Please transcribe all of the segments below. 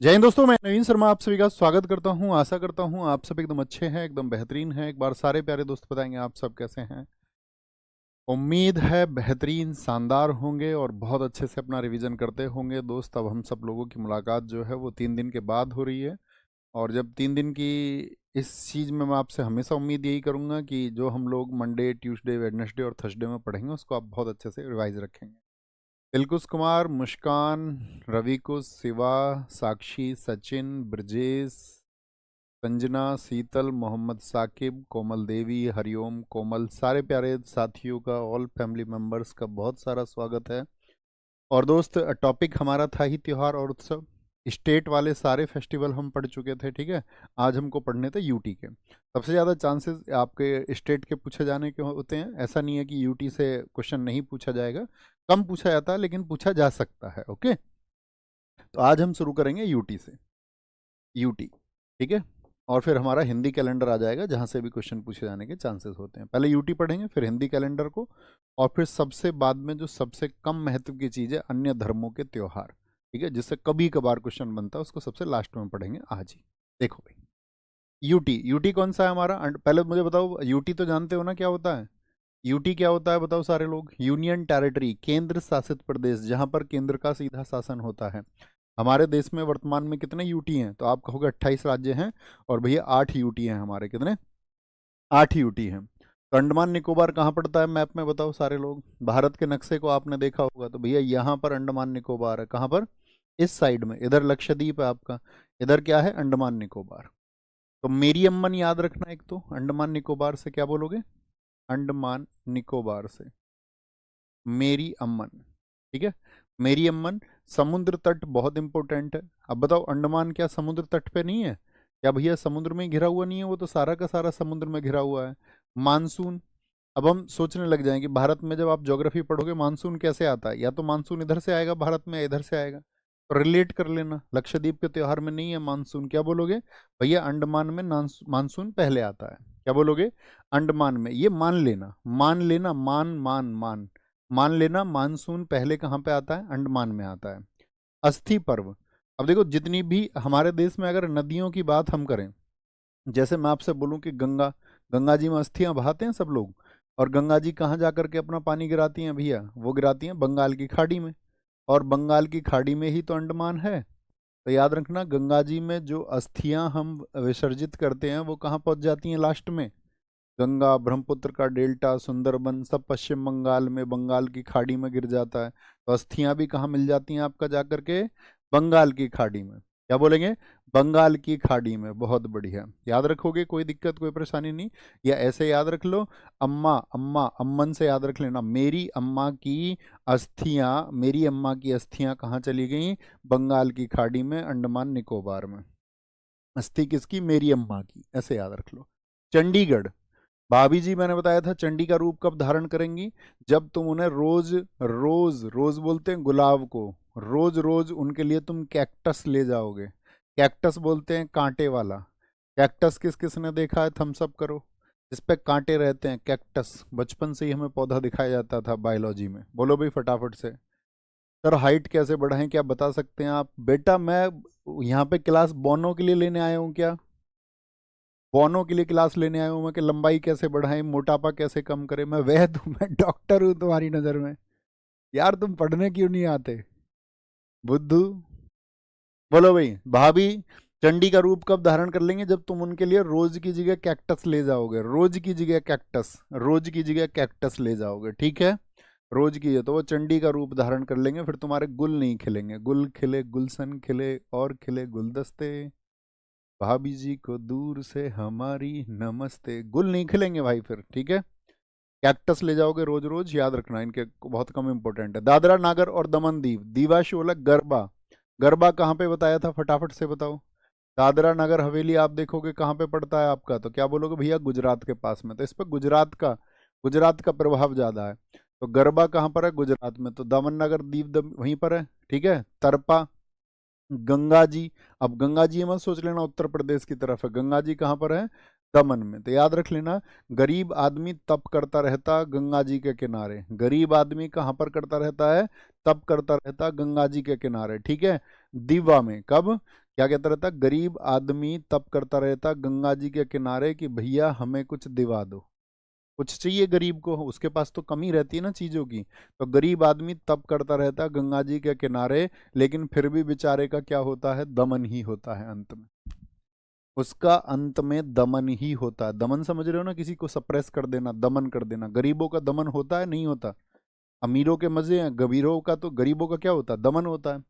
जय हिंद दोस्तों, मैं नवीन शर्मा आप सभी का स्वागत करता हूं। आशा करता हूं आप सब एकदम अच्छे हैं, एकदम बेहतरीन हैं। एक बार सारे प्यारे दोस्त बताएंगे आप सब कैसे हैं। उम्मीद है बेहतरीन शानदार होंगे और बहुत अच्छे से अपना रिवीजन करते होंगे। दोस्त, अब हम सब लोगों की मुलाकात जो है वो 3 दिन के बाद हो रही है। और जब 3 दिन की इस चीज़ में मैं आपसे हमेशा उम्मीद यही करूंगा कि जो हम लोग मंडे, ट्यूसडे, वेडनेसडे और थर्सडे में पढ़ेंगे उसको आप बहुत अच्छे से रिवाइज रखेंगे। दिलकुश कुमार, मुस्कान, रविकुश, शिवा, साक्षी, सचिन, ब्रजेश, संजना, शीतल, मोहम्मद साकिब, कोमल देवी, हरिओम, कोमल, सारे प्यारे साथियों का, ऑल फैमिली मेंबर्स का बहुत सारा स्वागत है। और दोस्त, टॉपिक हमारा था ही त्योहार और उत्सव। स्टेट वाले सारे फेस्टिवल हम पढ़ चुके थे, ठीक है। आज हमको पढ़ने थे यूटी के। सबसे ज़्यादा चांसेस आपके स्टेट के पूछे जाने के होते हैं। ऐसा नहीं है कि यूटी से क्वेश्चन नहीं पूछा जाएगा, कम पूछा जाता है लेकिन पूछा जा सकता है। ओके, तो आज हम शुरू करेंगे यूटी से। यूटी, ठीक है। और फिर हमारा हिंदी कैलेंडर आ जाएगा जहाँ से भी क्वेश्चन पूछे जाने के चांसेस होते हैं। पहले यूटी पढ़ेंगे, फिर हिंदी कैलेंडर को, और फिर सबसे बाद में जो सबसे कम महत्व की चीज़ है, अन्य धर्मों के त्योहार, ठीक है, जिससे कभी कभार क्वेश्चन बनता है, उसको सबसे लास्ट में पढ़ेंगे आज ही। देखो भाई, यूटी, यूटी कौन सा है हमारा? पहले मुझे बताओ, यूटी तो जानते हो ना क्या होता है? यूटी क्या होता है बताओ सारे लोग। यूनियन टेरिटरी, केंद्र शासित प्रदेश, जहां पर केंद्र का सीधा शासन होता है। हमारे देश में वर्तमान में कितने यूटी हैं? तो आप कहोगे 28 राज्य हैं, और भैया 8 यूटी हैं हमारे। कितने? 8 यूटी हैं। तो अंडमान निकोबार कहाँ पड़ता है मैप में बताओ सारे लोग? भारत के नक्शे को आपने देखा होगा, तो भैया यहाँ पर अंडमान निकोबार है। कहाँ पर? इस साइड में। इधर लक्षद्वीप है आपका, इधर क्या है? अंडमान निकोबार। तो मेरी अम्मन याद रखना। एक तो अंडमान निकोबार से क्या बोलोगे? अंडमान निकोबार से मेरी अम्मन, ठीक है। मेरी अम्मन। समुद्र तट बहुत इंपॉर्टेंट है। अब बताओ, अंडमान क्या समुद्र तट पे नहीं है? क्या भैया समुद्र में घिरा हुआ नहीं है? वो तो सारा का सारा समुद्र में घिरा हुआ है। मानसून। अब हम सोचने लग जाएंगे, भारत में जब आप ज्योग्राफी पढ़ोगे मानसून कैसे आता है, या तो मानसून इधर से आएगा भारत में, या इधर से आएगा। तो रिलेट कर लेना, लक्षद्वीप के त्योहार में नहीं है मानसून। क्या बोलोगे? भैया अंडमान में मानसून पहले आता है। क्या बोलोगे? अंडमान में। ये मान लेना, मान लेना, मान मान मान मान लेना, मानसून पहले कहाँ पे आता है? अंडमान में आता है। अस्थि पर्व। अब देखो, जितनी भी हमारे देश में अगर नदियों की बात हम करें, जैसे मैं आपसे बोलूं कि गंगा, गंगा जी में अस्थियां बहाते हैं सब लोग। और गंगा जी कहाँ जा करके अपना पानी गिराती हैं भैया? वो गिराती हैं बंगाल की खाड़ी में। और बंगाल की खाड़ी में ही तो अंडमान है। तो याद रखना, गंगा जी में जो अस्थियां हम विसर्जित करते हैं वो कहाँ पहुंच जाती हैं लास्ट में? गंगा, ब्रह्मपुत्र का डेल्टा, सुंदरबन, सब पश्चिम बंगाल में, बंगाल की खाड़ी में गिर जाता है। तो अस्थियां भी कहाँ मिल जाती हैं आपका जाकर के? बंगाल की खाड़ी में। क्या बोलेंगे? बंगाल की खाड़ी में। बहुत बढ़िया, याद रखोगे, कोई दिक्कत कोई परेशानी नहीं। या ऐसे याद रख लो, अम्मा अम्मा अम्मन से याद रख लेना, मेरी अम्मा की अस्थियां, मेरी अम्मा की अस्थियां कहाँ चली गई? बंगाल की खाड़ी में, अंडमान निकोबार में। अस्थि किसकी? मेरी अम्मा की। ऐसे याद रख लो। चंडीगढ़। भाभी जी, मैंने बताया था चंडी का रूप कब धारण करेंगी? जब तुम उन्हें रोज, रोज रोज बोलते हैं गुलाब को, रोज रोज उनके लिए तुम कैक्टस ले जाओगे। कैक्टस बोलते हैं कांटे वाला। कैक्टस किस किस ने देखा है? थम्स अप करो। जिस पे कांटे रहते हैं, कैक्टस। बचपन से ही हमें पौधा दिखाया जाता था बायोलॉजी में। बोलो भाई फटाफट से। सर हाइट कैसे बढ़ाएं, क्या बता सकते हैं आप? बेटा मैं यहाँ पे क्लास बोनो के लिए लेने आया हूँ क्या? बोनो के लिए क्लास लेने आया हूँ मैं कि लंबाई कैसे बढ़ाएं, मोटापा कैसे कम करें? मैं वैद हूँ, मैं डॉक्टर हूँ तुम्हारी नज़र में। यार तुम पढ़ने क्यों नहीं आते? बुद्धू। बोलो भाई। भाभी चंडी का रूप कब धारण कर लेंगे? जब तुम उनके लिए रोज की जगह कैक्टस ले जाओगे। रोज की जगह कैक्टस, रोज की जगह कैक्टस ले जाओगे, ठीक है। रोज की है तो वो चंडी का रूप धारण कर लेंगे। फिर तुम्हारे गुल नहीं खिलेंगे, गुल खिले, गुलशन खिले, और खिले गुलदस्ते। भाभी जी को दूर से हमारी नमस्ते। गुल नहीं खिलेंगे भाई फिर, ठीक है। कैक्टस ले जाओगे रोज रोज, याद रखना, इनके बहुत कम इंपॉर्टेंट है। दादरा नागर और दमन दीव, दीवा शोलक, गरबा। गरबा कहाँ पे बताया था फटाफट से बताओ? दादरा नगर हवेली आप देखोगे कहाँ पे पड़ता है आपका, तो क्या बोलोगे भैया? गुजरात के पास में। तो इस पर गुजरात का प्रभाव ज्यादा है। तो गरबा कहाँ पर है? गुजरात में। तो दमन नगर दीव वहीं पर है, ठीक है। तरपा, गंगा जी। अब गंगा जी मत सोच लेना उत्तर प्रदेश की तरफ है, गंगा जी कहाँ पर है? दमन में। तो याद रख लेना, गरीब आदमी तप करता रहता गंगा जी के किनारे। गरीब आदमी कहाँ पर करता रहता है? तप करता रहता गंगा जी के किनारे, ठीक है। दिवा में। कब? क्या कहता रहता? गरीब आदमी तब करता रहता गंगा जी के किनारे कि भैया हमें कुछ दिवा दो। कुछ चाहिए गरीब को, उसके पास तो कमी रहती है ना चीजों की। तो गरीब आदमी तब करता रहता गंगा जी के किनारे, लेकिन फिर भी बेचारे का क्या होता है? दमन ही होता है अंत में। उसका अंत में दमन ही होता है। दमन समझ रहे हो ना? किसी को सप्रेस कर देना, दमन कर देना। गरीबों का दमन होता है, नहीं होता? अमीरों के मजे हैं, गरीबों का तो, गरीबों का क्या होता है? दमन होता है।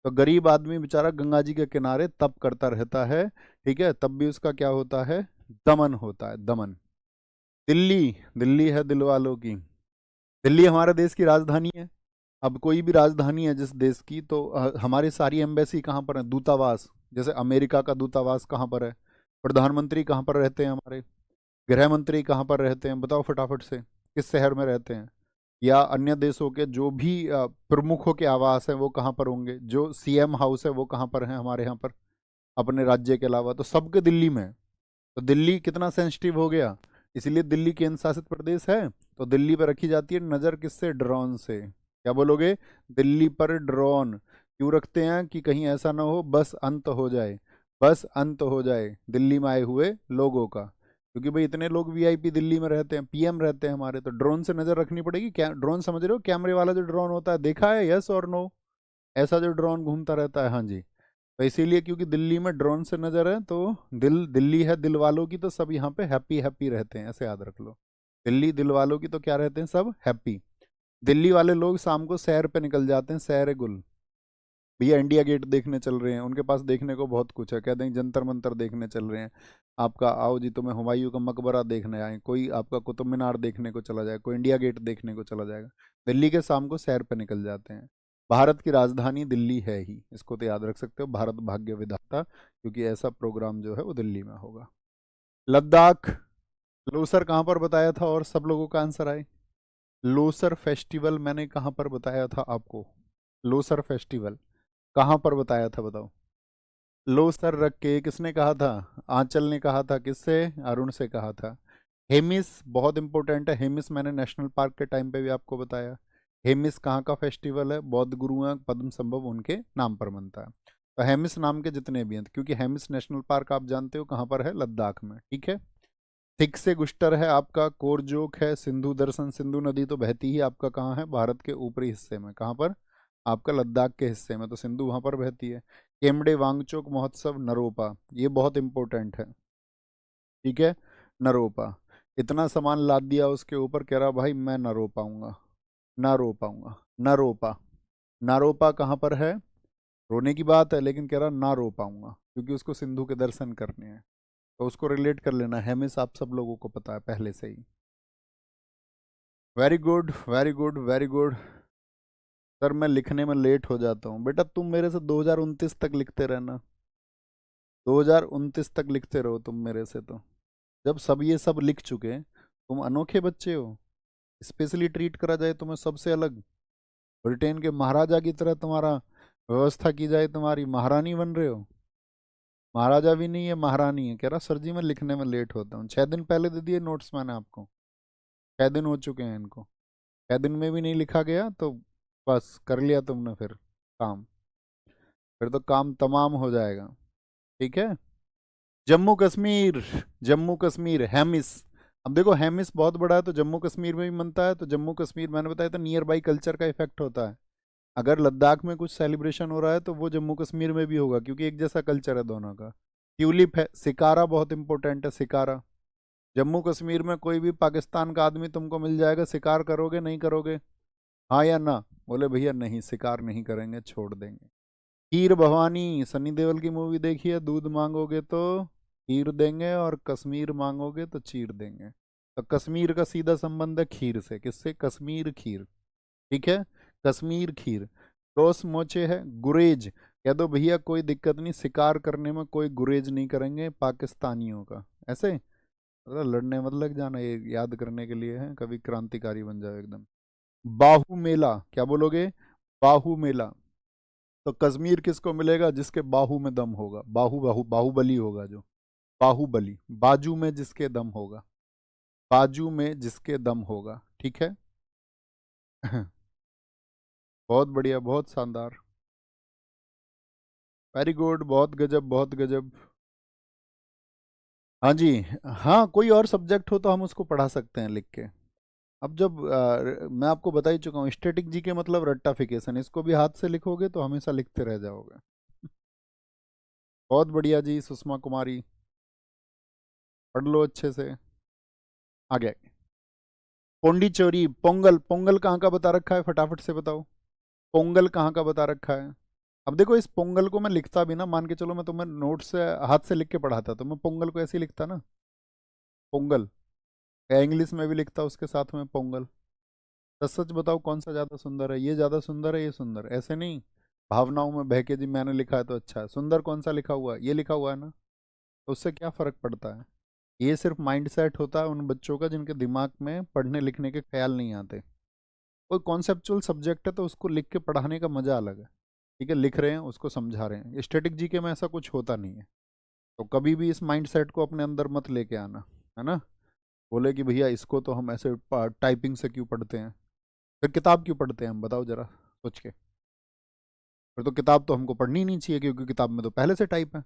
तो गरीब आदमी बेचारा गंगा जी के किनारे तप करता रहता है, ठीक है, तब भी उसका क्या होता है? दमन होता है, दमन। दिल्ली, दिल्ली है दिल वालों की। दिल्ली हमारे देश की राजधानी है। अब कोई भी राजधानी है जिस देश की, तो हमारी सारी एम्बेसी कहाँ पर है? दूतावास। जैसे अमेरिका का दूतावास कहाँ पर है? प्रधानमंत्री कहाँ पर रहते हैं हमारे? गृह मंत्री कहाँ पर रहते हैं? बताओ फटाफट से, किस शहर में रहते हैं? या अन्य देशों के जो भी प्रमुखों के आवास हैं वो कहाँ पर होंगे? जो सीएम हाउस है वो कहाँ पर है हमारे यहाँ पर, अपने राज्य के अलावा? तो सबके दिल्ली में है। तो दिल्ली कितना सेंसिटिव हो गया, इसलिए दिल्ली केंद्र शासित प्रदेश है। तो दिल्ली पर रखी जाती है नजर, किससे? ड्रोन से। क्या बोलोगे? दिल्ली पर ड्रोन क्यों रखते हैं? कि कहीं ऐसा ना हो बस अंत हो जाए, बस अंत हो जाए दिल्ली में आए हुए लोगों का। क्योंकि भाई इतने लोग वीआईपी दिल्ली में रहते हैं, पीएम रहते हैं हमारे, तो ड्रोन से नजर रखनी पड़ेगी। क्या ड्रोन समझ रहे हो? कैमरे वाला जो ड्रोन होता है, देखा है? यस और नो? ऐसा जो ड्रोन घूमता रहता है, हाँ जी। तो इसीलिए क्योंकि दिल्ली में ड्रोन से नजर है, तो दिल्ली है दिल वालों की, तो सब यहाँ पे हैप्पी हैप्पी रहते हैं, ऐसे याद रख लो। दिल्ली दिल वालों की, तो क्या रहते हैं? सब हैप्पी। दिल्ली वाले लोग शाम को सैर पे निकल जाते हैं, सैर गुल। भैया इंडिया गेट देखने चल रहे हैं, उनके पास देखने को बहुत कुछ है, कहते हैं जंतर मंतर देखने चल रहे हैं। आपका आओ जी, तुम्हें हुमायूं का मकबरा देखने आए, कोई आपका कुतुब मीनार देखने को चला जाए, कोई इंडिया गेट देखने को चला जाएगा। दिल्ली के शाम को सैर पे निकल जाते हैं। भारत की राजधानी दिल्ली है ही, इसको तो याद रख सकते हो, भारत भाग्य विधाता, क्योंकि ऐसा प्रोग्राम जो है वो दिल्ली में होगा। लद्दाख। लोसर कहाँ पर बताया था? और सब लोगों का आंसर आए। लोसर फेस्टिवल मैंने कहाँ पर बताया था आपको? लोसर फेस्टिवल कहाँ पर बताया था, बताओ? लो सर रख के किसने कहा था? आंचल ने कहा था। किससे? अरुण से कहा था। हेमिस बहुत इंपॉर्टेंट है। हेमिस मैंने नेशनल पार्क के टाइम पे भी आपको बताया। हेमिस कहाँ का फेस्टिवल है? बौद्ध गुरुओं पद्म संभव उनके नाम पर मनता है। तो हेमिस नाम के जितने भी हैं, क्योंकि हेमिस नेशनल पार्क आप जानते हो कहाँ पर है? लद्दाख में, ठीक है। थिक से गुस्टर है आपका, कोरजोक है, सिंधु दर्शन, सिंधु नदी तो बहती ही आपका कहाँ है? भारत के ऊपरी हिस्से में। कहाँ पर? आपका लद्दाख के हिस्से में, तो सिंधु वहां पर बहती है। केमडे वांगचोक महोत्सव नरोपा, ये बहुत इंपॉर्टेंट है, ठीक है। नरोपा, इतना सामान लाद दिया उसके ऊपर, कह रहा भाई मैं ना रो पाऊंगा, ना रो पाऊंगा। नरोपा, नारोपा कहाँ पर है? रोने की बात है, लेकिन कह रहा ना रो पाऊंगा, क्योंकि उसको सिंधु के दर्शन करने हैं। तो उसको रिलेट कर लेना। हेमिस आप सब लोगों को पता है पहले से ही। Very good, very good, very good. Sir मैं लिखने में लेट हो जाता हूँ। बेटा तुम मेरे से 2029 तक लिखते रहना, 2029 तक लिखते रहो तुम मेरे से। तो जब सब ये सब लिख चुके, तुम अनोखे बच्चे हो, स्पेशली ट्रीट करा जाए तुम्हें सबसे अलग, ब्रिटेन के महाराजा की तरह तुम्हारा व्यवस्था की जाए, तुम्हारी महारानी बन रहे हो। महाराजा भी नहीं है, महारानी है। कह रहा सर जी मैं लिखने में लेट होता हूँ। 6 दिन पहले दे दिए नोट्स मैंने आपको, 6 दिन हो चुके हैं इनको। 6 दिन में भी नहीं लिखा गया तो बस कर लिया तुमने फिर काम, फिर तो काम तमाम हो जाएगा, ठीक है। जम्मू कश्मीर, जम्मू कश्मीर हेमिस। अब देखो हेमिस बहुत बड़ा है, तो जम्मू कश्मीर में भी मनता है, तो जम्मू कश्मीर मैंने बताया था नियर बाई कल्चर का इफेक्ट होता है। अगर लद्दाख में कुछ सेलिब्रेशन हो रहा है तो वो जम्मू कश्मीर में भी होगा, क्योंकि एक जैसा कल्चर है दोनों का। ट्यूलिप है, सिकारा बहुत इंपॉर्टेंट है, सिकारा। जम्मू कश्मीर में कोई भी पाकिस्तान का आदमी तुमको मिल जाएगा, शिकार करोगे नहीं करोगे? हाँ या ना? बोले भैया नहीं, शिकार नहीं करेंगे, छोड़ देंगे। हीर भवानी, सनी देओल की मूवी देखी है? दूध मांगोगे तो खीर देंगे, और कश्मीर मांगोगे तो चीर देंगे। तो कश्मीर का सीधा संबंध है खीर से। किससे? कश्मीर खीर, ठीक है। कश्मीर खीर। टोस मोचे है, गुरेज। कह दो भैया कोई दिक्कत नहीं, शिकार करने में कोई गुरेज नहीं करेंगे पाकिस्तानियों का, ऐसे मतलब लड़ने मत लग जाना, ये याद करने के लिए है, कभी क्रांतिकारी बन जाओ एकदम। बाहू मेला, क्या बोलोगे? बाहू मेला। तो कश्मीर किसको मिलेगा? जिसके बाहू में दम होगा। बाहू, बाहू बाहुबली होगा जो, बाहुबली, बाजू में जिसके दम होगा, बाजू में जिसके दम होगा, ठीक है। बहुत बढ़िया, बहुत शानदार। वेरी गुड, बहुत गजब बहुत गजब। हाँ जी। हाँ, कोई और सब्जेक्ट हो तो हम उसको पढ़ा सकते हैं लिख के। अब जब मैं आपको बता ही चुका हूँ, स्टैटिक जीके मतलब रट्टाफिकेशन, इसको भी हाथ से लिखोगे तो हमेशा लिखते रह जाओगे। बहुत बढ़िया जी सुषमा कुमारी, पढ़ लो अच्छे से। आगे, पोंडिचेरी, पोंगल, पोंगल कहाँ का बता रखा है, फटाफट से बताओ। पोंगल कहाँ का बता रखा है। अब देखो, इस पोंगल को मैं लिखता भी ना, मान के चलो मैं तुम्हें नोट से हाथ से लिख के पढ़ाता तो मैं पोंगल को ऐसे ही लिखता ना, पोंगल। या इंग्लिश में भी लिखता उसके साथ में पोंगल। सच सच बताओ कौन सा ज़्यादा सुंदर है, ये ज़्यादा सुंदर है ये सुंदर, ऐसे नहीं भावनाओं में बह के जी मैंने लिखा है तो अच्छा है। सुंदर कौन सा लिखा हुआ है, ये लिखा हुआ है ना, तो उससे क्या फ़र्क पड़ता है। ये सिर्फ माइंड सेट होता है उन बच्चों का जिनके दिमाग में पढ़ने लिखने के ख्याल नहीं आते। कोई कॉन्सेप्चुअल सब्जेक्ट है तो उसको लिख के पढ़ाने का मजा अलग है। ठीक है, लिख रहे हैं उसको समझा रहे हैं। स्टैटिक जीके में ऐसा कुछ होता नहीं है। तो कभी भी इस माइंड सेट को अपने अंदर मत लेके आना, है ना। बोले कि भैया इसको तो हम ऐसे टाइपिंग से क्यों पढ़ते हैं, फिर किताब क्यों पढ़ते हैं हम, बताओ जरा सोच के। फिर तो किताब तो हमको पढ़नी ही नहीं चाहिए, क्योंकि किताब में तो पहले से टाइप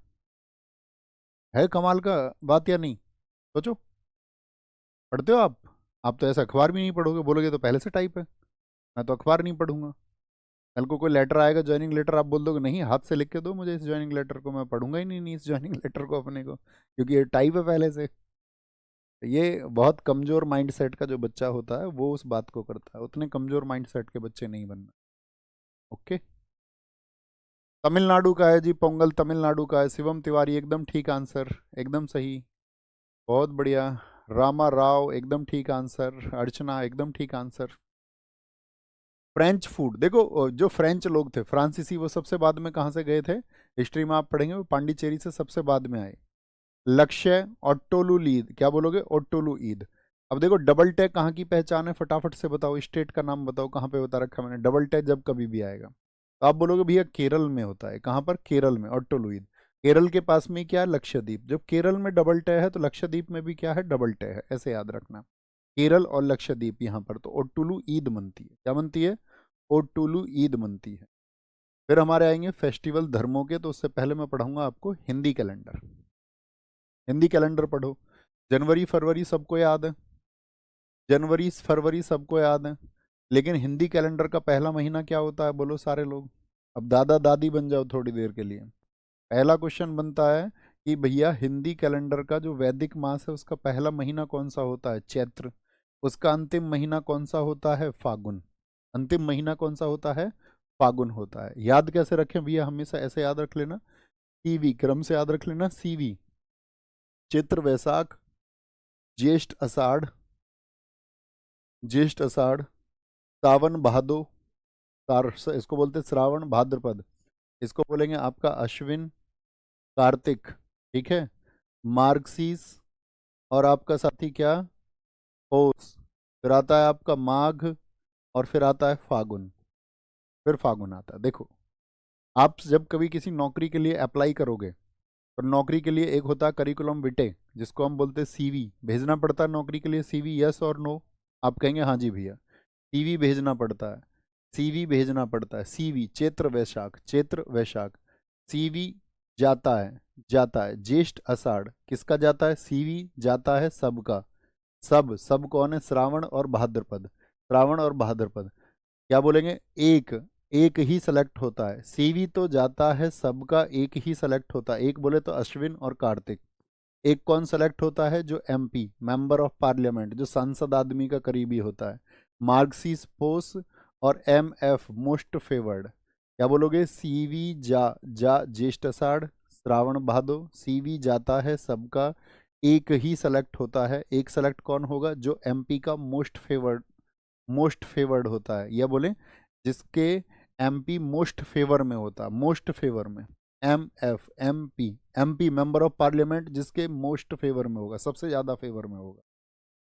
है कमाल का बात या नहीं। सोचो, पढ़ते हो आप तो ऐसा अखबार भी नहीं पढ़ोगे, बोलोगे तो पहले से टाइप है। मैं तो अखबार नहीं पढ़ूंगा। कल को कोई लेटर आएगा ज्वाइनिंग लेटर, आप बोल दोगे नहीं हाथ से लिख के दो मुझे इस ज्वाइनिंग लेटर को, मैं पढ़ूंगा ही नहीं इस ज्वाइनिंग लेटर को अपने को, क्योंकि ये टाइप है पहले से। ये बहुत कमजोर माइंड सेट का जो बच्चा होता है वो उस बात को करता है, उतने कमजोर माइंड सेट के बच्चे नहीं बनना। ओके। तमिलनाडु का है जी पोंगल, तमिलनाडु का है। शिवम तिवारी एकदम ठीक आंसर, एकदम सही, बहुत बढ़िया। रामा राव एकदम ठीक आंसर। अर्चना एकदम ठीक आंसर। फ्रेंच फूड, देखो जो फ्रेंच लोग थे फ्रांसीसी, वो सबसे बाद में कहाँ से गए थे, हिस्ट्री में आप पढ़ेंगे, वो पांडिचेरी से सबसे बाद में आए। लक्ष्य, ओट्टोलू ईद, क्या बोलोगे, ओट्टोलू ईद। अब देखो डबल टैग कहाँ की पहचान है, फटाफट से बताओ, स्टेट का नाम बताओ कहाँ पे बता रखा है मैंने, डबल टैग जब कभी भी आएगा तो आप बोलोगे भैया केरल में होता है। कहाँ पर, केरल में, ओट्टोलू ईद। केरल के पास में क्या है, लक्षद्वीप। जब केरल में डबल टै है तो लक्षद्वीप में भी क्या है, डबल टै है, ऐसे याद रखना। केरल और लक्षद्वीप यहाँ पर तो ओट्टुलू ईद मनती है, क्या मनती है, ओट्टुलू ईद मनती है। फिर हमारे आएंगे फेस्टिवल धर्मों के, तो उससे पहले मैं पढ़ाऊंगा आपको हिंदी कैलेंडर। हिंदी कैलेंडर पढ़ो। जनवरी फरवरी सबको याद है, जनवरी फरवरी सबको याद है, लेकिन हिंदी कैलेंडर का पहला महीना क्या होता है, बोलो सारे लोग। अब दादा दादी बन जाओ थोड़ी देर के लिए। पहला क्वेश्चन बनता है कि भैया हिंदी कैलेंडर का जो वैदिक मास है उसका पहला महीना कौन सा होता है, चैत्र। उसका अंतिम महीना कौन सा होता है, फागुन। अंतिम महीना कौन सा होता है, फागुन होता है। याद कैसे रखें भैया, हमेशा ऐसे याद रख लेना, सीवी क्रम से याद रख लेना, सीवी, चित्र वैशाख, ज्येष्ठ आषाढ़, ज्येष्ठ आषाढ़, सावन भादो, इसको बोलते हैं श्रावण भाद्रपद, इसको बोलेंगे आपका अश्विन, कार्तिक, ठीक है, मार्गशीर्ष, और आपका साथी क्या, पौष। फिर आता है आपका माघ, और फिर आता है फागुन, फिर फागुन आता है। देखो, आप जब कभी किसी नौकरी के लिए अप्लाई करोगे तो नौकरी के लिए एक होता है करिकुलम विटे, जिसको हम बोलते हैं सीवी, भेजना पड़ता है नौकरी के लिए सीवी, यस और नो। आप कहेंगे हाँ जी भैया, सीवी भेजना पड़ता है, सीवी भेजना पड़ता है, सीवी, चैत्र वैशाख, चैत्र वैशाख, सीवी जाता है, जाता है, ज्येष्ठ आषाढ़, किसका जाता है, सीवी जाता है सबका, सब कौन है, श्रावण और भाद्रपद, श्रावण और भाद्रपद। क्या बोलेंगे, एक, एक ही सेलेक्ट होता है, सीवी तो जाता है सबका, एक ही सेलेक्ट होता है, एक बोले तो अश्विन और कार्तिक। एक कौन सेलेक्ट होता है, जो एमपी मेंबर ऑफ पार्लियामेंट, जो सांसद आदमी का करीबी होता है, मार्क्सिस पोस, और एम एफ मोस्ट फेवर्ड। क्या बोलोगे, सीवी जा ज्येष्ठ आषाढ़, श्रावण भादो, सीवी जाता है सबका, एक ही सेलेक्ट होता है, एक सेलेक्ट कौन होगा, जो एमपी का मोस्ट फेवर्ड होता है, या बोले जिसके एमपी मोस्ट फेवर में होता है, मोस्ट फेवर में, एमपी मेंबर ऑफ पार्लियामेंट, जिसके मोस्ट फेवर में होगा, सबसे ज्यादा फेवर में होगा।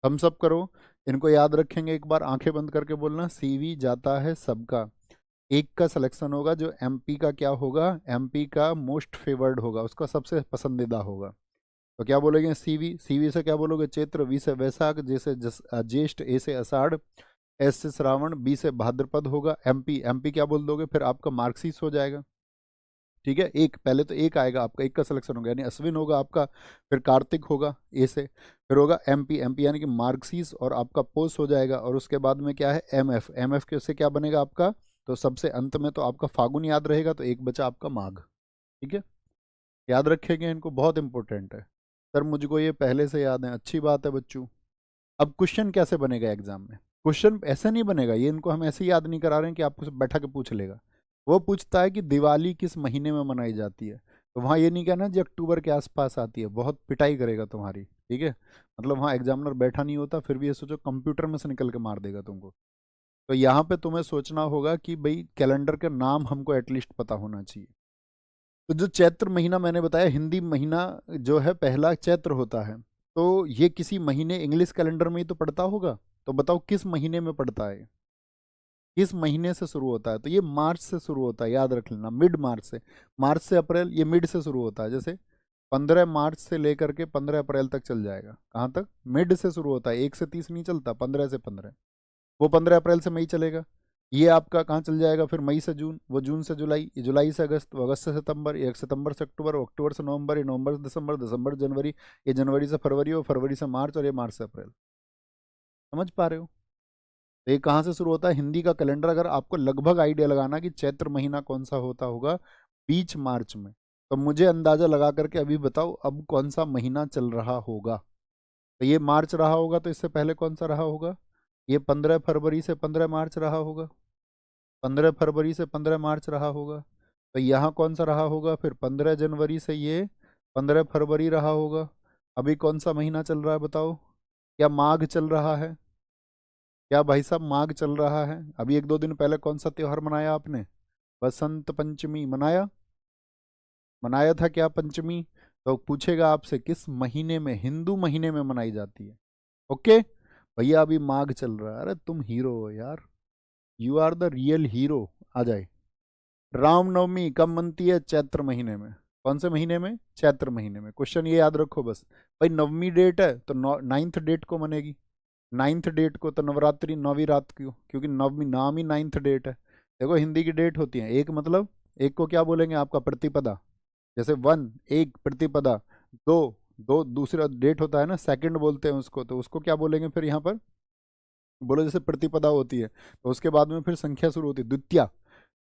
हम सब करो, इनको याद रखेंगे, एक बार आंखें बंद करके बोलना, सीवी जाता है सबका, एक का सिलेक्शन होगा जो एमपी का क्या होगा, एमपी का मोस्ट फेवर्ड होगा, उसका सबसे पसंदीदा होगा। तो क्या बोलेंगे, सीवी, सीवी से क्या बोलोगे, चैत्र, वी से वैशाख, जैसे ज्येष्ठ, ए से आषाढ़, एस से श्रावण, बी से भाद्रपद होगा, एमपी, एमपी क्या बोल दोगे, फिर आपका मार्क्सिस हो जाएगा। ठीक है, एक पहले तो एक आएगा आपका, एक का सिलेक्शन होगा, यानी अश्विन होगा आपका, फिर कार्तिक होगा ए से, फिर होगा एमपी, एमपी यानी कि मार्गशीर्ष और आपका पोष हो जाएगा, और उसके बाद में क्या है एमएफ, एमएफ के उससे क्या बनेगा आपका, तो सबसे अंत में तो आपका फागुन याद रहेगा, तो एक बचा आपका माघ। ठीक है, याद रखेंगे इनको, बहुत इंपॉर्टेंट है। सर मुझको ये पहले से याद है, अच्छी बात है बच्चों। अब क्वेश्चन कैसे बनेगा एग्जाम में, क्वेश्चन ऐसा नहीं बनेगा, ये इनको हम ऐसे याद नहीं करा रहे हैं कि आपको बैठा के पूछ लेगा। वो पूछता है कि दिवाली किस महीने में मनाई जाती है, तो वहाँ ये नहीं कहना जी अक्टूबर के आसपास आती है, बहुत पिटाई करेगा तुम्हारी। ठीक है, मतलब वहाँ एग्जामिनर बैठा नहीं होता, फिर भी ये सोचो कंप्यूटर में से निकल के मार देगा तुमको। तो यहाँ पे तुम्हें सोचना होगा कि भाई कैलेंडर के नाम हमको एटलीस्ट पता होना चाहिए। तो जो चैत्र महीना मैंने बताया, हिंदी महीना जो है पहला चैत्र होता है, तो ये किसी महीने इंग्लिश कैलेंडर में ही तो पड़ता होगा, तो बताओ किस महीने में पड़ता है, किस महीने से शुरू होता है, तो ये मार्च से शुरू होता है, याद रख लेना, मिड मार्च से, मार्च से अप्रैल, ये मिड से शुरू होता है, जैसे 15 मार्च से लेकर के 15 अप्रैल तक चल जाएगा, कहाँ तक, मिड से शुरू होता है, 1 से 30 नहीं चलता, 15 से 15, वो 15 अप्रैल से मई चलेगा। ये आपका कहाँ चल जाएगा फिर, मई से जून, वो जून से जुलाई, ये जुलाई से अगस्त, वो अगस्त से सितंबर, ये सितंबर से अक्टूबर, वो अक्टूबर से नवंबर, ये नवंबर से दिसंबर, दिसंबर जनवरी, ये जनवरी से फरवरी, वो फरवरी से मार्च, और ये मार्च से अप्रैल। समझ पा रहे हो, तो ये कहाँ से शुरू होता है, हिंदी का कैलेंडर अगर आपको लगभग आइडिया लगाना कि चैत्र महीना कौन सा होता होगा, बीच मार्च में, तो मुझे अंदाजा लगा करके अभी बताओ अब कौन सा महीना चल रहा होगा। तो ये मार्च रहा होगा, तो इससे पहले कौन सा रहा होगा, ये 15 फरवरी से 15 मार्च रहा होगा, 15 फरवरी से 15 मार्च रहा होगा, तो यहाँ कौन सा रहा होगा फिर, 15 जनवरी से ये 15 फरवरी रहा होगा। अभी कौन सा महीना चल रहा है बताओ, क्या माघ चल रहा है, क्या भाई साहब माघ चल रहा है। अभी 1-2 दिन पहले कौन सा त्योहार मनाया आपने, बसंत पंचमी मनाया, मनाया था क्या पंचमी, तो पूछेगा आपसे किस महीने में, हिंदू महीने में मनाई जाती है। ओके भैया, अभी माघ चल रहा है, अरे तुम हीरो हो यार, you are the real hero. आ जाए, रामनवमी कब मनती है, चैत्र महीने में, कौन से महीने में, चैत्र महीने में। क्वेश्चन ये याद रखो बस, भाई नवमी डेट है तो 9th डेट को मनेगी, 9th डेट को, तो नवरात्रि 9वीं रात क्यों, क्योंकि नवमी नाम ही 9th डेट है। देखो हिंदी की डेट होती है, एक मतलब एक को क्या बोलेंगे आपका, प्रतिपदा, जैसे 1 एक प्रतिपदा, 2 दो दूसरा डेट होता है ना, सेकंड बोलते हैं उसको, तो उसको क्या बोलेंगे फिर यहाँ पर, बोलो जैसे प्रतिपदा होती है, तो उसके बाद में फिर संख्या शुरू होती है, द्वितीया,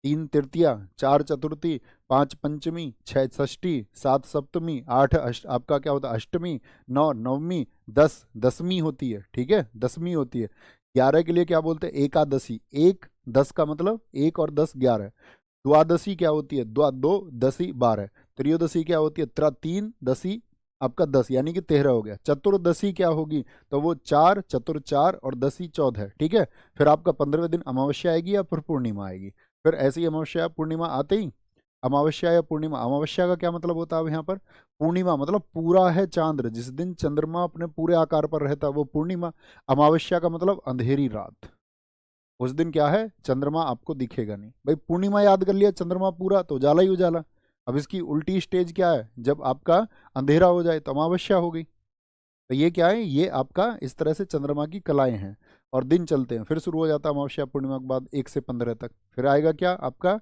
3 तृतीया, 4 चतुर्थी, 5 पंचमी, 6 षष्ठी, 7 सप्तमी, 8 आपका क्या होता है अष्टमी, 9 नवमी, 10 दसवीं होती है, ठीक है, दसवीं होती है। 11 के लिए क्या बोलते हैं, एकादशी, 1 10 का मतलब 1 और 10 11। द्वादशी क्या होती है, द्वा 2 दशी 12। त्रयोदशी क्या होती है, 3 दशी आपका 10 यानी कि 13 हो गया। चतुर्दशी क्या होगी, तो वो 4 चतुर 4 और दशी 14, ठीक है। फिर आपका 15वें दिन अमावस्या आएगी या फिर पूर्णिमा आएगी, फिर ऐसी अमावस्या पूर्णिमा आते ही, अमावस्या या पूर्णिमा, अमावस्या का क्या मतलब होता है अब यहाँ पर, पूर्णिमा मतलब पूरा है चांद्र, जिस दिन चंद्रमा अपने पूरे आकार पर रहता है वो पूर्णिमा। अमावस्या का मतलब अंधेरी रात, उस दिन क्या है, चंद्रमा आपको दिखेगा नहीं। भाई पूर्णिमा याद कर लिया, चंद्रमा पूरा तो उजाला ही उजाला। अब इसकी उल्टी स्टेज क्या है, जब आपका अंधेरा हो जाए तो अमावस्या हो गई। तो ये क्या है, ये आपका इस तरह से चंद्रमा की कलाएं हैं, और दिन चलते हैं, फिर शुरू हो जाता है अमावस्या पूर्णिमा के बाद 1 से 15 तक। फिर आएगा क्या आपका,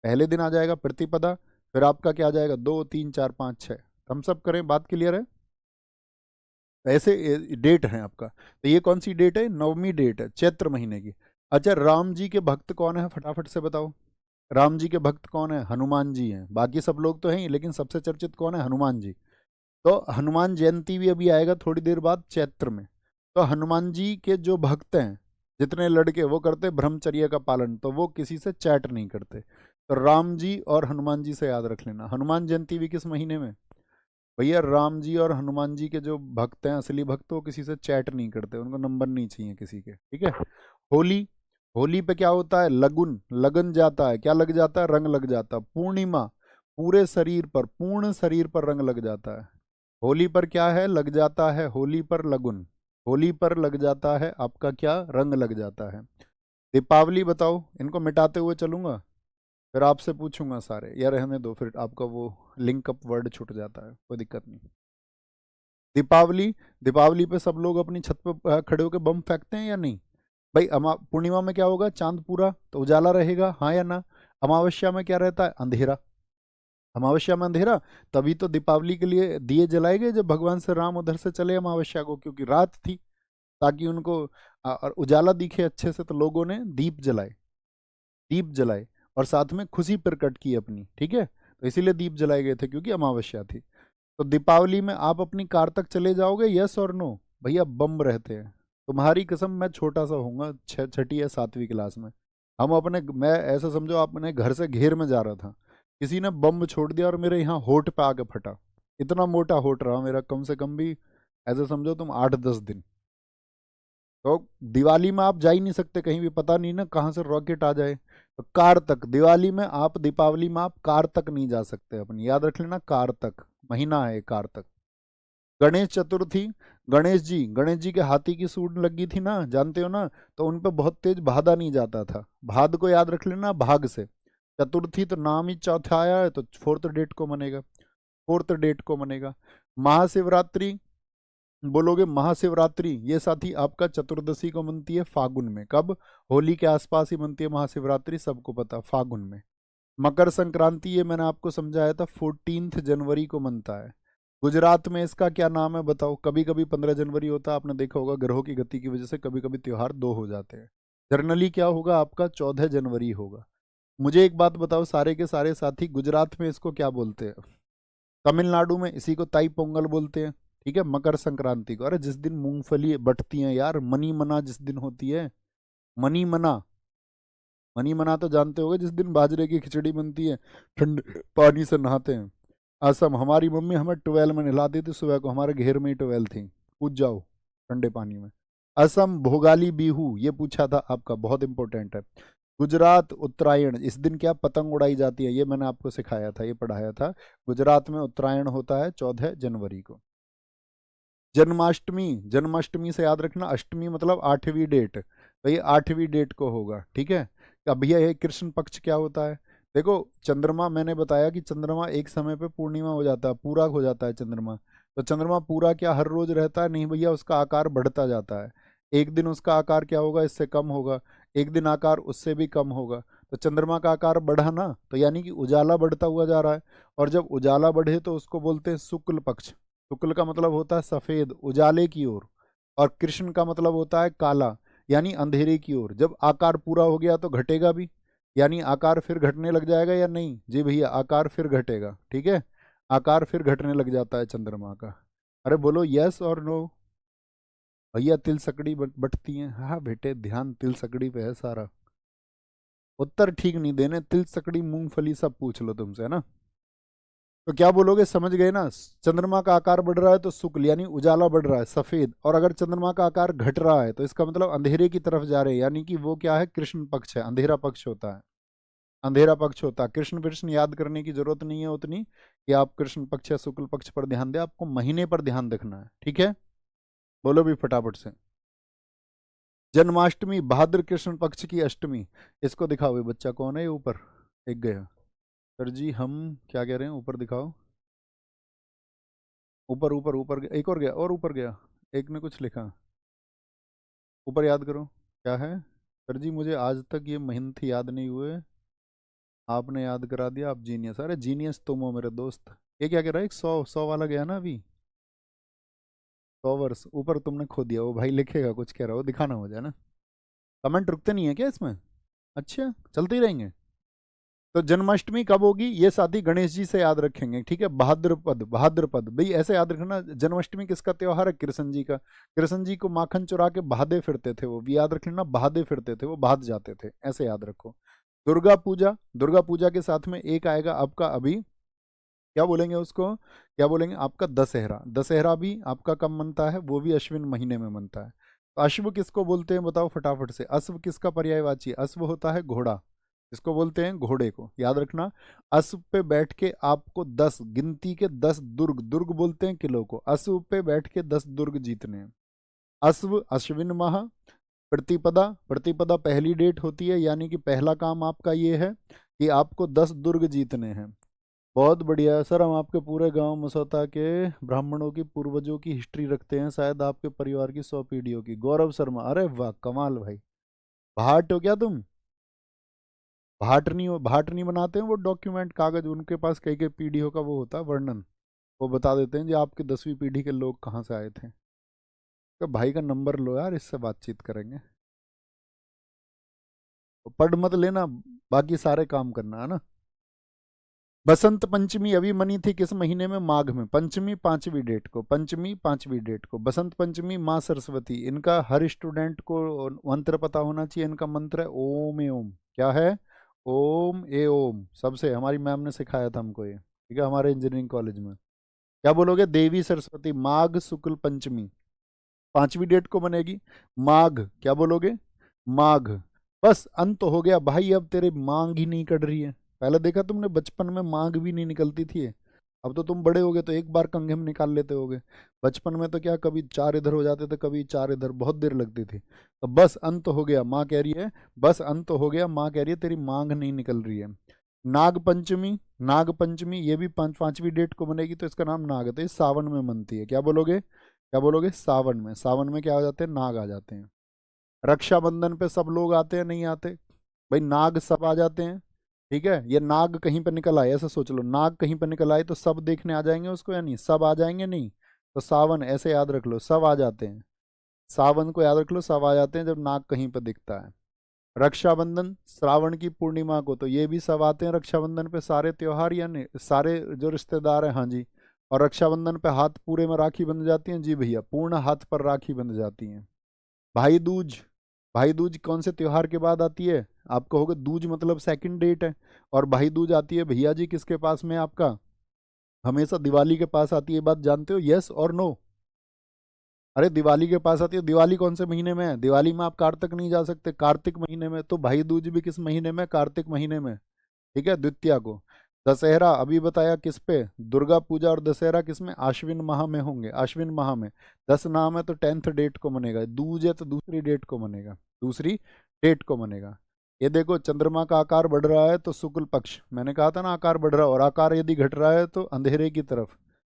पहले दिन आ जाएगा प्रतिपदा, फिर आपका क्या आ जाएगा, 2 3 4 5 6। हम सब करें, बात क्लियर है। ऐसे डेट है आपका, तो ये कौन सी डेट है, नवमी डेट है चैत्र महीने की। अच्छा, राम जी के भक्त कौन है, फटाफट से बताओ। राम जी के भक्त कौन है, हनुमान जी हैं, बाकी सब लोग तो हैं ही, लेकिन सबसे चर्चित कौन है, हनुमान जी। तो हनुमान जयंती भी अभी आएगा थोड़ी देर बाद चैत्र में। तो हनुमान जी के जो भक्त हैं, जितने लड़के, वो करते ब्रह्मचर्य का पालन, तो वो किसी से चैट नहीं करते। तो राम जी और हनुमान जी से याद रख लेना। हनुमान जयंती भी किस महीने में, भैया राम जी और हनुमान जी के जो भक्त हैं, असली भक्त, वो किसी से चैट नहीं करते, उनको नंबर नहीं चाहिए किसी के, ठीक है। होली, होली पे क्या होता है, लगुन, लगन जाता है, क्या लग जाता है, रंग लग जाता है। पूर्णिमा, पूरे शरीर पर, पूर्ण शरीर पर रंग लग जाता है। होली पर क्या है, लग जाता है, होली पर लगुन, होली पर लग जाता है आपका क्या, रंग लग जाता है। दीपावली बताओ, इनको मिटाते हुए चलूंगा, फिर आपसे पूछूंगा सारे, या रहने दो, फिर आपका वो लिंक अप वर्ड छूट जाता है, कोई दिक्कत नहीं। दीपावली, दीपावली पे सब लोग अपनी छत पे खड़े होकर बम फेंकते हैं या नहीं। भाई पूर्णिमा में क्या होगा, चांद पूरा तो उजाला रहेगा, हाँ या ना। अमावस्या में क्या रहता है, अंधेरा। अमावस्या में अंधेरा, तभी तो दीपावली के लिए दिए जलाए गए जब भगवान श्री राम उधर से चले अमावस्या को, क्योंकि रात थी, ताकि उनको और उजाला दिखे अच्छे से, तो लोगों ने दीप जलाए, दीप जलाए और साथ में खुशी प्रकट की अपनी, ठीक है। तो इसीलिए दीप जलाए गए थे क्योंकि अमावस्या थी। तो दीपावली में आप अपनी कार तक चले जाओगे, यस और नो? भैया बम रहते हैं, तुम्हारी कसम, मैं छोटा सा होऊंगा, छठी या सातवीं क्लास में, हम अपने, मैं ऐसा समझो अपने घर से घेर में जा रहा था, किसी ने बम छोड़ दिया और मेरे यहाँ होठ पे आके फटा। इतना मोटा होठ रहा मेरा, कम से कम भी ऐसा समझो तुम 8-10 दिन। तो दिवाली में आप जा ही नहीं सकते कहीं भी, पता नहीं ना कहाँ से रॉकेट आ जाए। तो कार तक दिवाली में आप, दीपावली में आप कार तक नहीं जा सकते अपनी, याद रख लेना, कार तक, महीना है कार तक। गणेश चतुर्थी, गणेश जी के हाथी की सूंड लगी थी ना, जानते हो ना, तो उन पे बहुत तेज भादा नहीं जाता था, भाद को याद रख लेना, भाग से। चतुर्थी तो नाम ही चौथा आया है, तो फोर्थ डेट को मनेगा, फोर्थ डेट को मनेगा। महाशिवरात्रि, बोलोगे महाशिवरात्रि, ये साथी आपका चतुर्दशी को मनती है फागुन में, कब? होली के आसपास ही मनती है महाशिवरात्रि, सबको पता, फागुन में। मकर संक्रांति, ये मैंने आपको समझाया था, 14 जनवरी को मनता है। गुजरात में इसका क्या नाम है बताओ? कभी कभी 15 जनवरी होता है, आपने देखा होगा, ग्रहों की गति की वजह से कभी कभी त्योहार दो हो जाते हैं। जनरली क्या होगा आपका? 14 जनवरी होगा। मुझे एक बात बताओ सारे के सारे साथी, गुजरात में इसको क्या बोलते हैं? तमिलनाडु में इसी को ताई पोंगल बोलते हैं, ठीक है, मकर संक्रांति को। अरे जिस दिन मूंगफली बटती है यार, मनी मना जिस दिन होती है, मनी मना, मनी मना तो जानते होगे, जिस दिन बाजरे की खिचड़ी बनती है, ठंडे पानी से नहाते हैं। असम, हमारी मम्मी हमें ट्वेल में नहलाती थी सुबह को, हमारे घेर में ही ट्वेल थी, कूद जाओ ठंडे पानी में। असम भोगाली बिहू, ये पूछा था आपका, बहुत इंपॉर्टेंट है। गुजरात उत्तरायण, इस दिन क्या पतंग उड़ाई जाती है, ये मैंने आपको सिखाया था, ये पढ़ाया था। गुजरात में उत्तरायण होता है 14 जनवरी को। जन्माष्टमी, जन्माष्टमी से याद रखना, अष्टमी मतलब 8वीं डेट, तो ये 8वीं डेट को होगा, ठीक है। अब भैया ये कृष्ण पक्ष क्या होता है? देखो, चंद्रमा, मैंने बताया कि चंद्रमा एक समय पे पूर्णिमा हो जाता है, पूरा हो जाता है चंद्रमा। तो चंद्रमा पूरा क्या हर रोज रहता है? नहीं भैया, उसका आकार बढ़ता जाता है। एक दिन उसका आकार क्या होगा? इससे कम होगा, एक दिन आकार उससे भी कम होगा। तो चंद्रमा का आकार बढ़ा ना, तो यानी कि उजाला बढ़ता हुआ जा रहा है। और जब उजाला बढ़े तो उसको बोलते हैं शुक्ल पक्ष। शुक्ल का मतलब होता है सफेद, उजाले की ओर। और कृष्ण का मतलब होता है काला, यानी अंधेरे की ओर। जब आकार पूरा हो गया तो घटेगा भी, यानी आकार फिर घटने लग जाएगा या नहीं? जी भैया, आकार फिर घटेगा, ठीक है, आकार फिर घटने लग जाता है चंद्रमा का। अरे बोलो यस और नो। भैया तिल सकड़ी बटती हैं, हाँ बेटे, ध्यान तिल सकड़ी पे है सारा। उत्तर ठीक नहीं देने, तिल सकड़ी मूंगफली सब पूछ लो तुमसे, है ना। तो क्या बोलोगे, समझ गए ना? चंद्रमा का आकार बढ़ रहा है तो शुक्ल, यानी उजाला बढ़ रहा है, सफेद। और अगर चंद्रमा का आकार घट रहा है तो इसका मतलब अंधेरे की तरफ जा रहे हैं, यानी कि वो क्या है? कृष्ण पक्ष है, अंधेरा पक्ष होता है, अंधेरा पक्ष होता है। कृष्ण कृष्ण याद करने की जरूरत नहीं है उतनी कि आप कृष्ण पक्ष या शुक्ल पक्ष पर ध्यान दें, आपको महीने पर ध्यान रखना है, ठीक है। बोलो भी फटाफट से। जन्माष्टमी, भाद्र कृष्ण पक्ष की अष्टमी। इसको दिखाओ, ये बच्चा कौन है? ये ऊपर एक गया। सर जी हम क्या कह रहे हैं, ऊपर दिखाओ, ऊपर ऊपर ऊपर एक और गया, और ऊपर गया, एक ने कुछ लिखा, ऊपर याद करो क्या है। सर जी मुझे आज तक ये महीने याद नहीं हुए, आपने याद करा दिया, आप जीनियस। अरे जीनियस तुम हो मेरे दोस्त। ये क्या कह रहा है? एक 100 वाला गया ना अभी, 100 वर्ष ऊपर तुमने खो दिया। वो भाई लिखेगा कुछ कह रहा हो, दिखाना हो जाए ना। कमेंट रुकते नहीं है क्या इसमें? अच्छा, चलते ही रहेंगे। तो जन्माष्टमी कब होगी? ये साथी गणेश जी से याद रखेंगे, ठीक है। भाद्रपद, भाद्रपद भाई ऐसे याद रखना। जन्माष्टमी किसका त्योहार है? कृष्ण जी का। कृष्ण जी को माखन चुरा के बहादे फिरते थे, वो भी याद रख लेना, बहादे फिरते थे, वो भाद जाते थे, ऐसे याद रखो। दुर्गा पूजा, दुर्गा पूजा के साथ में एक आएगा आपका अभी, क्या बोलेंगे उसको, क्या बोलेंगे आपका दशहरा। दशहरा भी आपका कब मनता है? वो भी अश्विन महीने में मनता है। तो अश्व किसको बोलते हैं बताओ फटाफट से? अश्व किसका पर्यायवाची? अश्व होता है घोड़ा, इसको बोलते हैं घोड़े को, याद रखना। अश्व पे बैठ के आपको 10 गिनती के 10 दुर्ग, दुर्ग बोलते हैं किलो को, अश्व पे बैठ के 10 दुर्ग जीतने हैं। अश्व, अश्विन माह, प्रतिपदा, प्रतिपदा पहली डेट होती है, यानी कि पहला काम आपका ये है कि आपको 10 दुर्ग जीतने हैं। बहुत बढ़िया सर, हम आपके पूरे गांव मसौता के ब्राह्मणों की पूर्वजों की हिस्ट्री रखते हैं, शायद आपके परिवार की 100 पीढ़ियों की। गौरव शर्मा, अरे वाह कमाल भाई, भाट हो क्या तुम? भाटनी बनाते हैं वो डॉक्यूमेंट, कागज, उनके पास कई कई पीढ़ियों का वो होता है वर्णन। वो बता देते हैं जी आपके 10वीं पीढ़ी के लोग कहाँ से आए थे। तो भाई का नंबर लो यार, इससे बातचीत करेंगे। तो पढ़ मत लेना, बाकी सारे काम करना है ना। बसंत पंचमी अभी मनी थी किस महीने में? माघ में। पंचमी 5वीं डेट को, पंचमी 5वीं डेट को। बसंत पंचमी माँ सरस्वती, इनका हर स्टूडेंट को मंत्र पता होना चाहिए। इनका मंत्र है ओम ए ओम। क्या है? ओम ए ओम। सबसे हमारी मैम ने सिखाया था हमको ये, ठीक है, हमारे इंजीनियरिंग कॉलेज में। क्या बोलोगे? देवी सरस्वती, माघ शुक्ल पंचमी 5वीं डेट को बनेगी। माघ, क्या बोलोगे? माघ। बस अंत हो गया भाई, अब तेरे मांग ही नहीं कट रही है। पहले देखा तुमने बचपन में मांग भी नहीं निकलती थी। अब तो तुम बड़े हो गए तो एक बार कंघे में निकाल लेते होगे। बचपन में तो क्या, कभी चार इधर हो जाते थे, कभी चार इधर, बहुत देर लगती थी। तो बस अंत हो गया, माँ कह रही है बस अंत हो गया, माँ कह रही है तेरी मांग नहीं निकल रही है। नाग पंचमी, नाग पंचमी ये भी 5वीं डेट को बनेगी, तो इसका नाम नाग है, तो ये सावन में मनती है। क्या बोलोगे? क्या बोलोगे? सावन में। सावन में क्या हो जाते हैं? नाग आ जाते हैं। रक्षाबंधन पे सब लोग आते हैं, नहीं आते? भाई नाग सब आ जाते हैं, ठीक है। ये नाग कहीं पर निकल आए, ऐसा सोच लो, नाग कहीं पर निकल आए तो सब देखने आ जाएंगे उसको या नहीं? सब आ जाएंगे, नहीं? तो सावन ऐसे याद रख लो, सब आ जाते हैं। सावन को याद रख लो, सब आ जाते हैं जब नाग कहीं पर दिखता है। रक्षाबंधन श्रावण की पूर्णिमा को, तो ये भी सब आते हैं रक्षाबंधन पे, सारे त्योहार या नहीं, सारे जो रिश्तेदार हैं, हाँ जी। और रक्षाबंधन पे हाथ पूरे में राखी बंध जाती है, जी भैया, पूर्ण हाथ पर राखी बंध जाती है। भाई दूज, भाई दूज कौन से त्योहार के बाद आती है? आप कहोगे दूज मतलब सेकंड डेट है, और भाई दूज आती है भैया जी किसके पास में? आपका हमेशा दिवाली के पास आती है, बात जानते हो? यस और नो? अरे दिवाली के पास आती है। दिवाली कौन से महीने में है? दिवाली में आप कार्तिक नहीं जा सकते, कार्तिक महीने में। तो भाई दूज भी किस महीने में? कार्तिक महीने में, ठीक है, द्वितीया को। दशहरा अभी बताया किस पे? दुर्गा पूजा और दशहरा किस में? आश्विन माह में होंगे, आश्विन माह में। 10 नाम है तो 10th डेट को मनेगा। दूज है तो दूसरी डेट को मनेगा, दूसरी डेट को मनेगा। ये देखो चंद्रमा का आकार बढ़ रहा है तो शुक्ल पक्ष, मैंने कहा था ना आकार बढ़ रहा है, और आकार यदि घट रहा है तो अंधेरे की तरफ।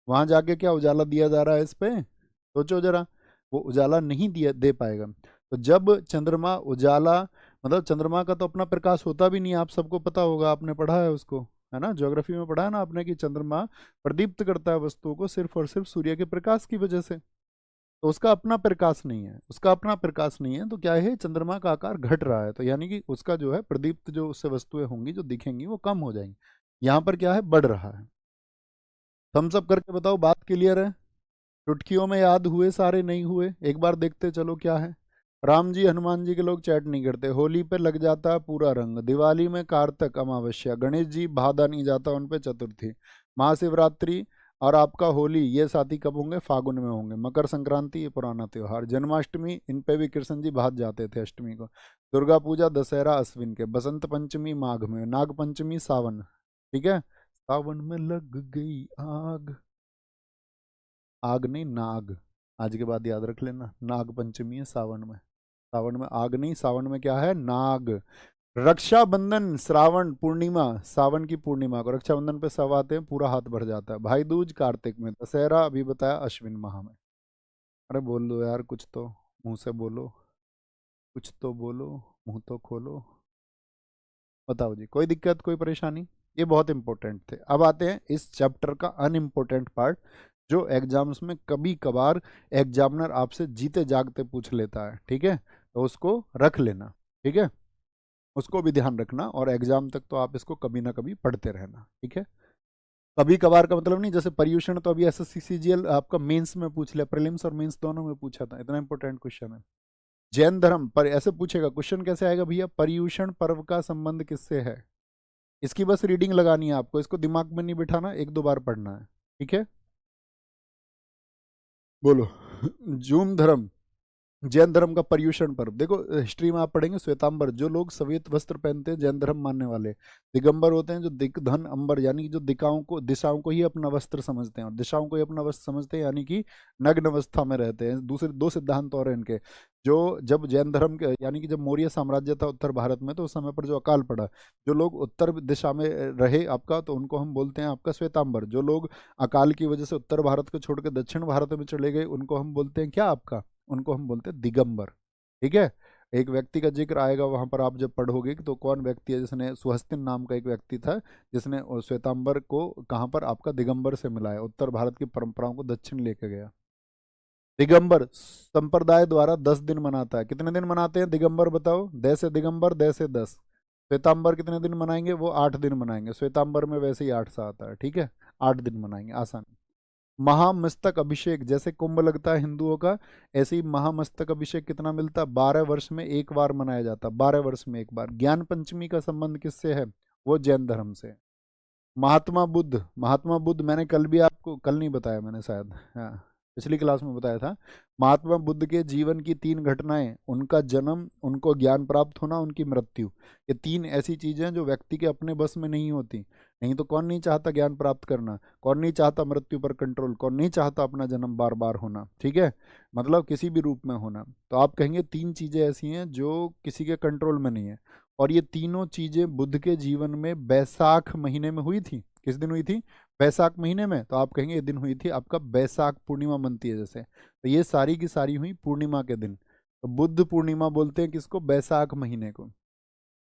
वहां जाके क्या उजाला दिया जा रहा है इस पे? सोचो जरा, वो उजाला नहीं दिया दे पाएगा। तो जब चंद्रमा उजाला, मतलब चंद्रमा का तो अपना प्रकाश होता भी नहीं, आप सबको पता होगा, आपने पढ़ा है उसको, है ना, ज्योग्राफी में पढ़ा है ना आपने, कि चंद्रमा प्रदीप्त करता है वस्तुओं को सिर्फ और सिर्फ सूर्य के प्रकाश की वजह से। तो उसका अपना प्रकाश नहीं है, उसका अपना प्रकाश नहीं है, तो क्या है, चंद्रमा का आकार घट रहा है, तो यानी कि उसका जो है प्रदीप्त जो उससे वस्तुएं होंगी जो दिखेंगी वो कम हो जाएंगी। यहाँ पर क्या है, बढ़ रहा है। थम्स अप करके बताओ बात क्लियर है? चुटकियों में याद हुए सारे? नहीं हुए? एक बार देखते चलो क्या है। राम जी हनुमान जी के लोग चैट नहीं करते, होली पे लग जाता है पूरा रंग, दिवाली में कार्तिक अमावस्या, गणेश जी भादा नहीं जाता उन पे चतुर्थी, महाशिवरात्रि और आपका होली ये साथी कब होंगे? फागुन में होंगे। मकर संक्रांति ये पुराना त्योहार, जन्माष्टमी इन पे भी कृष्ण जी भाग जाते थे अष्टमी को। दुर्गा पूजा दशहरा अश्विन के, बसंत पंचमी माघ में, नाग पंचमी सावन, ठीक है, सावन में लग गई आग, आग नहीं नाग, आज के बाद याद रख लेना, नाग पंचमी है सावन में। सावन में आग नहीं, सावन में क्या है? नाग। रक्षाबंधन श्रावण पूर्णिमा, सावन की पूर्णिमा को रक्षाबंधन पे सब आते हैं, पूरा हाथ भर जाता है। भाई दूज कार्तिक में, दशहरा अभी बताया अश्विन माह में। अरे बोल दो यार कुछ तो, मुंह से बोलो, कुछ तो बोलो, मुंह तो खोलो। बताओ जी, कोई दिक्कत, कोई परेशानी? ये बहुत इंपॉर्टेंट थे। अब आते हैं इस चैप्टर का अनइम्पोर्टेंट पार्ट, जो एग्जाम्स में कभी कभार एग्जामिनर आपसे जीते जागते पूछ लेता है, ठीक है, तो उसको रख लेना, ठीक है, उसको भी ध्यान रखना, और एग्जाम तक तो आप इसको कभी ना कभी पढ़ते रहना, ठीक है। कभी कभार का मतलब नहीं, जैसे पर्यूषण तो अभी एसएससी सीजीएल आपका मेंस में पूछ लिया, प्रीलिम्स और मेंस दोनों में पूछा था, इतना इंपॉर्टेंट क्वेश्चन है। जैन धर्म पर ऐसे पूछेगा क्वेश्चन, कैसे आएगा भैया? पर्यूषण पर्व का संबंध किससे है? इसकी बस रीडिंग लगानी है आपको, इसको दिमाग में नहीं बिठाना, 1-2 बार पढ़ना है, ठीक है। बोलो। जूम धर्म, जैन धर्म का पर्यूषण पर्व, देखो हिस्ट्री में आप पढ़ेंगे, श्वेतांबर जो लोग श्वेत वस्त्र पहनते हैं जैन धर्म मानने वाले। दिगंबर होते हैं जो दिक धन अंबर, यानी कि जो दिशाओं को ही अपना वस्त्र समझते हैं, और दिशाओं को ही अपना वस्त्र समझते हैं, यानी कि नग्न अवस्था में रहते हैं। दूसरे 2 सिद्धांत और हैं इनके। जो जब जैन धर्म के, यानी कि जब मौर्य साम्राज्य था उत्तर भारत में, तो उस समय पर जो अकाल पड़ा, जो लोग उत्तर दिशा में रहे आपका, तो उनको हम बोलते हैं आपका श्वेतांबर। जो लोग अकाल की वजह से उत्तर भारत को छोड़कर दक्षिण भारत में चले गए, उनको हम बोलते हैं क्या आपका? उनको हम बोलते हैं दिगंबर, ठीक है। एक व्यक्ति का जिक्र आएगा वहां पर, आप जब पढ़ोगे तो कौन व्यक्ति है जिसने, सुहस्तिन नाम का एक व्यक्ति था जिसने श्वेतांबर को कहाँ पर आपका दिगंबर से मिलाया, उत्तर भारत की परंपराओं को दक्षिण लेके गया। दिगंबर संप्रदाय द्वारा 10 दिन मनाता है। कितने दिन मनाते हैं दिगंबर बताओ? दय से दिगंबर, दय से 10। श्वेतांबर कितने दिन मनाएंगे? वो 8 दिन मनाएंगे। श्वेतांबर में वैसे ही 8 से आता है, ठीक है, 8 दिन मनाएंगे, आसान। महामस्तक अभिषेक, जैसे कुंभ लगता है हिंदुओं का, ऐसे ही महामस्तक अभिषेक कितना मिलता है? 12 वर्ष में एक बार मनाया जाता है, 12 वर्ष में एक बार। ज्ञान पंचमी का संबंध किससे है? वो जैन धर्म से। महात्मा बुद्ध, महात्मा बुद्ध मैंने कल भी आपको, कल नहीं बताया मैंने शायद, हाँ पिछली क्लास में बताया था। महात्मा बुद्ध के जीवन की 3 घटनाएं, उनका जन्म, उनको ज्ञान प्राप्त होना, उनकी मृत्यु, ये 3 ऐसी चीजें हैं जो व्यक्ति के अपने बस में नहीं होती। नहीं तो कौन नहीं चाहता ज्ञान प्राप्त करना, कौन नहीं चाहता मृत्यु पर कंट्रोल, कौन नहीं चाहता अपना जन्म बार बार होना, ठीक है, मतलब किसी भी रूप में होना। तो आप कहेंगे 3 चीजें ऐसी हैं जो किसी के कंट्रोल में नहीं है, और ये तीनों चीजें बुद्ध के जीवन में बैसाख महीने में हुई थी। किस दिन हुई थी? बैसाख महीने में। तो आप कहेंगे ये दिन हुई थी आपका बैसाख पूर्णिमा बनती है जैसे, तो ये सारी की सारी हुई पूर्णिमा के दिन। तो बुद्ध पूर्णिमा बोलते हैं किसको? बैसाख महीने को।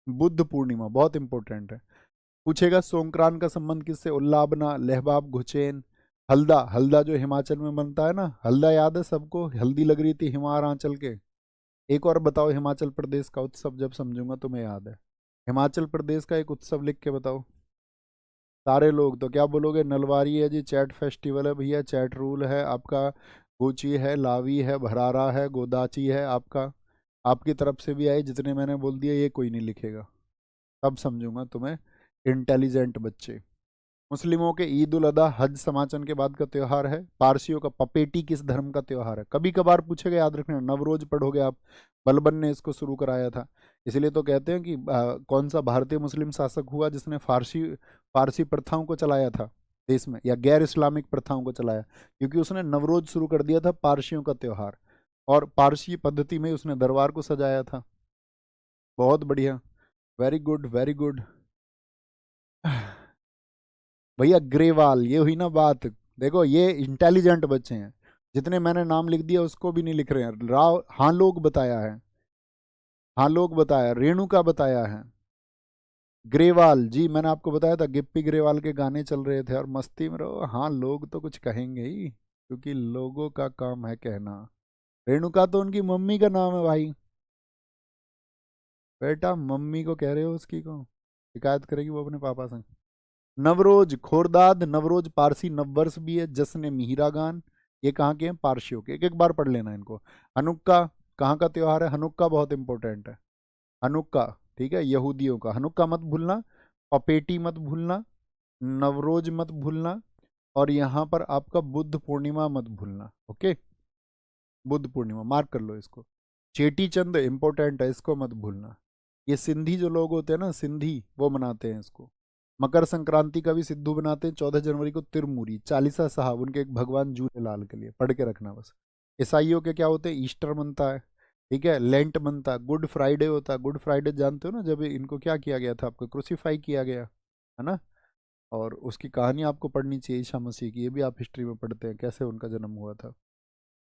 बुद्ध पूर्णिमा बहुत इंपॉर्टेंट है। पूछेगा संक्रांत का संबंध किससे? उल्लाबना, लहबाब, घुचेन, हल्दा। हल्दा जो हिमाचल में बनता है ना, हल्दा याद है सबको? हल्दी लग रही थी हिमार आंचल के। एक और बताओ हिमाचल प्रदेश का उत्सव, जब समझूंगा तुम्हें याद है। हिमाचल प्रदेश का एक उत्सव लिख के बताओ सारे लोग। तो क्या बोलोगे? नलवारी है जी, चैट फेस्टिवल है भैया, चैट रूल है आपका, गोची है, लावी है, भरारा है, गोदाची है आपका। आपकी तरफ से भी आए, जितने मैंने बोल दिए ये कोई नहीं लिखेगा, तब समझूंगा तुम्हें इंटेलिजेंट बच्चे। मुस्लिमों के ईद उल अदा हज समाचन के बाद का त्यौहार है। पारसियों का पपेटी किस धर्म का त्यौहार है? कभी कभार पूछेगा, याद रखना, नवरोज पढ़ोगे आप, बलबन ने इसको शुरू कराया था। इसलिए तो कहते हैं कि कौन सा भारतीय मुस्लिम शासक हुआ जिसने फारसी फारसी प्रथाओं को चलाया था देश में, या गैर इस्लामिक प्रथाओं को चलाया? क्योंकि उसने नवरोज शुरू कर दिया था, पारसियों का त्यौहार, और पारसी पद्धति में उसने दरबार को सजाया था। बहुत बढ़िया, वेरी गुड वेरी गुड। भैया ग्रेवाल, ये हुई ना बात। देखो ये इंटेलिजेंट बच्चे हैं, जितने मैंने नाम लिख दिया उसको भी नहीं लिख रहे हैं। राव, हाँ लोग बताया है, हाँ लोग बताया, रेणु का बताया है। ग्रेवाल जी, मैंने आपको बताया था गिप्पी ग्रेवाल के गाने चल रहे थे और मस्ती में रहो। हाँ लोग तो कुछ कहेंगे ही, क्योंकि लोगों का काम है कहना। रेणुका तो उनकी मम्मी का नाम है भाई। बेटा मम्मी को कह रहे हो, उसकी को शिकायत करेगी वो अपने पापा से। नवरोज खोरदाद, नवरोज पारसी नववर्ष भी है। जश्न मिहिरागान, ये कहाँ के हैं? पारसियों के। एक एक बार पढ़ लेना इनको। हनुक्का कहाँ का त्योहार है? हनुक्का बहुत इंपॉर्टेंट है। हनुक्का, ठीक है, यहूदियों का। हनुक्का मत भूलना, पपेटी मत भूलना, नवरोज मत भूलना, और यहाँ पर आपका बुद्ध पूर्णिमा मत भूलना। ओके, बुद्ध पूर्णिमा मार्क कर लो इसको। चेटी चंद इंपॉर्टेंट है, इसको मत भूलना। ये सिंधी जो लोग होते हैं ना, सिंधी, वो मनाते हैं इसको। मकर संक्रांति का भी सिद्धू बनाते हैं 14 जनवरी को। तिरमूरी, चालीसा साहब, उनके एक भगवान झूलेलाल के लिए, पढ़ के रखना बस। ईसाइयों के क्या होते हैं? ईस्टर मनता है, ठीक है, लेंट मनता है, गुड फ्राइडे होता है। गुड फ्राइडे जानते हो ना, जब इनको क्या किया गया था? आपको क्रूसीफाई किया गया है ना, और उसकी कहानी आपको पढ़नी चाहिए ईसा मसीह की, ये भी आप हिस्ट्री में पढ़ते हैं कैसे उनका जन्म हुआ था।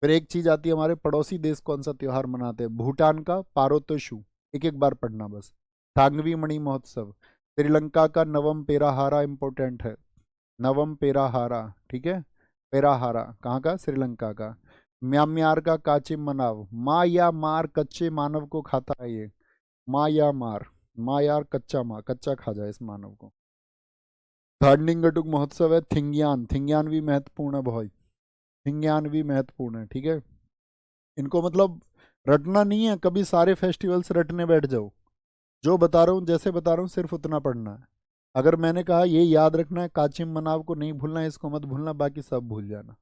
फिर एक चीज आती है, हमारे पड़ोसी देश कौन सा त्योहार मनाते हैं? भूटान का पारोतोशु, एक एक बार पढ़ना बस। थांगवी मणि महोत्सव। श्रीलंका का नवम पेराहारा इंपॉर्टेंट है, नवम पेराहारा, ठीक है, पेराहारा कहाँ का? श्रीलंका का। म्यांमार का काचे मनाव, माँ या मार कच्चे मानव को खाता है ये, माँ या मार, माँ यार कच्चा, माँ कच्चा खा जाए इस मानव को। थांडिंगटुक महोत्सव है। थिंग्यान, थिंग्यान भी महत्वपूर्ण है बहुत, थिंग्यान भी महत्वपूर्ण है, ठीक है। इनको मतलब रटना नहीं है कभी, सारे फेस्टिवल्स रटने बैठ जाओ। जो बता रहा हूँ, जैसे बता रहा हूँ, सिर्फ उतना पढ़ना है। अगर मैंने कहा ये याद रखना है, काचिम मनाव को नहीं भूलना है, इसको मत भूलना, बाकी सब भूल जाना,